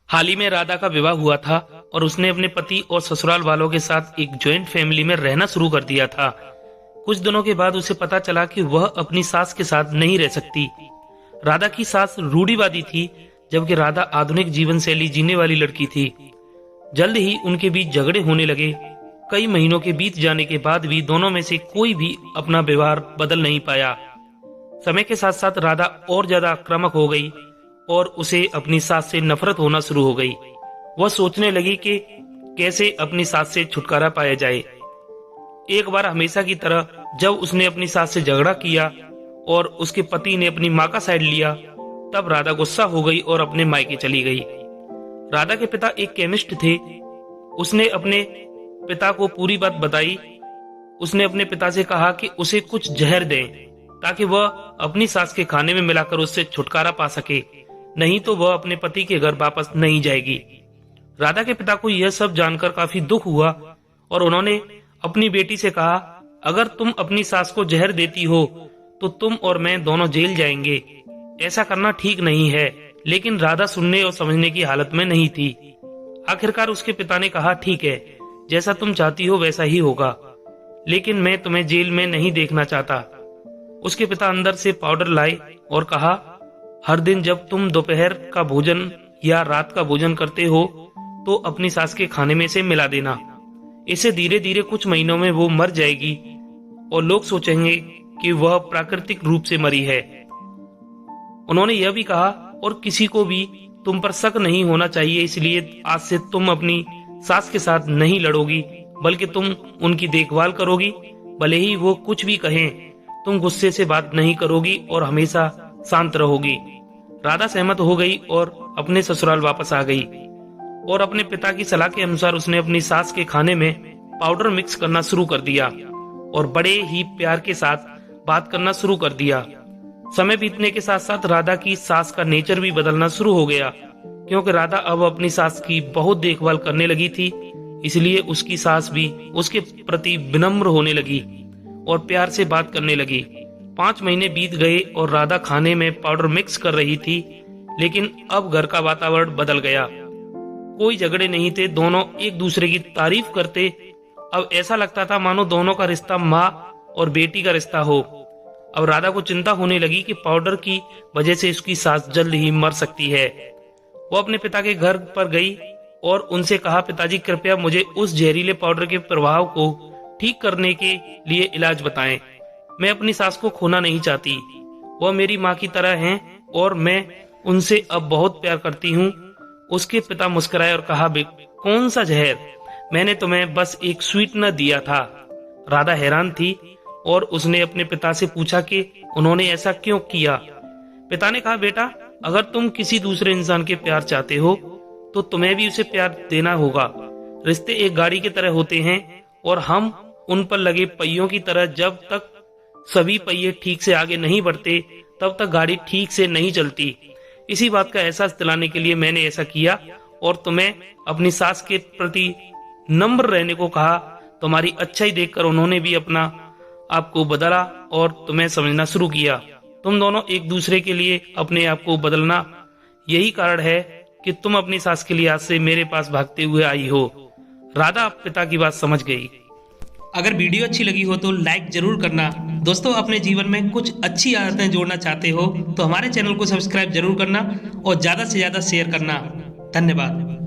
हाल ही में राधा का विवाह हुआ था और उसने अपने पति और ससुराल वालों के साथ एक जॉइंट फैमिली में रहना शुरू कर दिया था। कुछ दिनों के बाद उसे पता चला कि वह अपनी सास के साथ नहीं रह सकती। राधा की सास रूढ़िवादी थी, जबकि राधा आधुनिक जीवन शैली जीने वाली लड़की थी। जल्द ही उनके बीच झगड़े होने लगे। कई महीनों के बीत जाने के बाद भी दोनों में से कोई भी अपना व्यवहार बदल नहीं पाया। समय के साथ साथ राधा और ज्यादा आक्रामक हो गई और उसे अपनी सास से नफरत होना शुरू हो गई। वह सोचने लगी कि कैसे अपनी सास से छुटकारा पाया जाए। एक बार हमेशा की तरह जब उसने अपनी सास से झगड़ा किया और उसके पति ने अपनी माँ का साइड लिया, तब राधा गुस्सा हो गई और अपने मायके चली गई। राधा के पिता एक केमिस्ट थे। उसने अपने पिता को पूरी बात बताई। उसने अपने पिता से कहा कि उसे कुछ जहर दें ताकि वह अपनी सास के खाने में मिलाकर उससे छुटकारा पा सके, नहीं तो वह अपने पति के घर वापस नहीं जाएगी। राधा के पिता को यह सब जानकर काफी दुख हुआ और उन्होंने अपनी बेटी से कहा, अगर तुम अपनी सास को जहर देती हो तो तुम और मैं दोनों जेल जाएंगे। ऐसा करना ठीक नहीं है। लेकिन राधा सुनने और समझने की हालत में नहीं थी। आखिरकार उसके पिता ने कहा, ठीक है, जैसा तुम चाहती हो वैसा ही होगा, लेकिन मैं तुम्हें जेल में नहीं देखना चाहता। उसके पिता अंदर से पाउडर लाए और कहा, हर दिन जब तुम दोपहर का भोजन या रात का भोजन करते हो तो अपनी सास के खाने में से मिला देना। इससे धीरे धीरे कुछ महीनों में वो मर जाएगी और लोग सोचेंगे कि वह प्राकृतिक रूप से मरी है। उन्होंने यह भी कहा, और किसी को भी तुम पर शक नहीं होना चाहिए, इसलिए आज से तुम अपनी सास के साथ नहीं लड़ोगी, बल्कि तुम उनकी देखभाल करोगी। भले ही वो कुछ भी कहें, तुम गुस्से से बात नहीं करोगी और हमेशा शांत रहोगी। राधा सहमत हो गई और अपने ससुराल वापस आ गई और अपने पिता की सलाह के अनुसार उसने अपनी सास के खाने में पाउडर मिक्स करना शुरू कर दिया और बड़े ही प्यार के साथ बात करना शुरू कर दिया। समय बीतने के साथ साथ राधा की सास का नेचर भी बदलना शुरू हो गया, क्योंकि राधा अब अपनी सास की बहुत देखभाल करने लगी थी। इसलिए उसकी सास भी उसके प्रति विनम्र होने लगी और प्यार से बात करने लगी। 5 महीने बीत गए और राधा खाने में पाउडर मिक्स कर रही थी, लेकिन अब घर का वातावरण बदल गया। कोई झगड़े नहीं थे, दोनों एक दूसरे की तारीफ करते। अब ऐसा लगता था मानो दोनों का रिश्ता माँ और बेटी का रिश्ता हो। अब राधा को चिंता होने लगी कि पाउडर की वजह से उसकी सास जल्द ही मर सकती है। वो अपने पिता के घर पर गई और उनसे कहा, पिताजी कृपया मुझे उस जहरीले पाउडर के प्रभाव को ठीक करने के लिए इलाज बताएं। मैं अपनी सास को खोना नहीं चाहती। वह मेरी माँ की तरह हैं और मैं उनसे अब बहुत प्यार करती हूँ। उसके पिता मुस्कुराए और कहा, कौन सा जहर? मैंने तुम्हें बस एक स्वीटनर दिया था। राधा हैरान थी और उसने अपने पिता से पूछा कि उन्होंने ऐसा क्यों किया। पिता ने कहा, बेटा, अगर तुम किसी दूसरे इंसान के प्यार चाहते हो तो तुम्हें भी उसे प्यार देना होगा। रिश्ते एक गाड़ी की तरह होते हैं और हम उन पर लगे पहियों की तरह। जब तक सभी पहिए ठीक से आगे नहीं बढ़ते तब तक गाड़ी ठीक से नहीं चलती। इसी बात का एहसास दिलाने के लिए मैंने ऐसा किया और तुम्हें अपनी सास के प्रति नम्र रहने को कहा। तुम्हारी अच्छाई देखकर उन्होंने भी अपना आपको बदला और तुम्हें समझना शुरू किया। तुम दोनों एक दूसरे के लिए अपने आप को बदलना, यही कारण है कि तुम अपनी सास के लिए आज से मेरे पास भागते हुए आई हो। राधा पिता की बात समझ गई। अगर वीडियो अच्छी लगी हो तो लाइक जरूर करना। दोस्तों, अपने जीवन में कुछ अच्छी आदतें जोड़ना चाहते हो तो हमारे चैनल को सब्सक्राइब जरूर करना और ज़्यादा से ज़्यादा शेयर करना। धन्यवाद।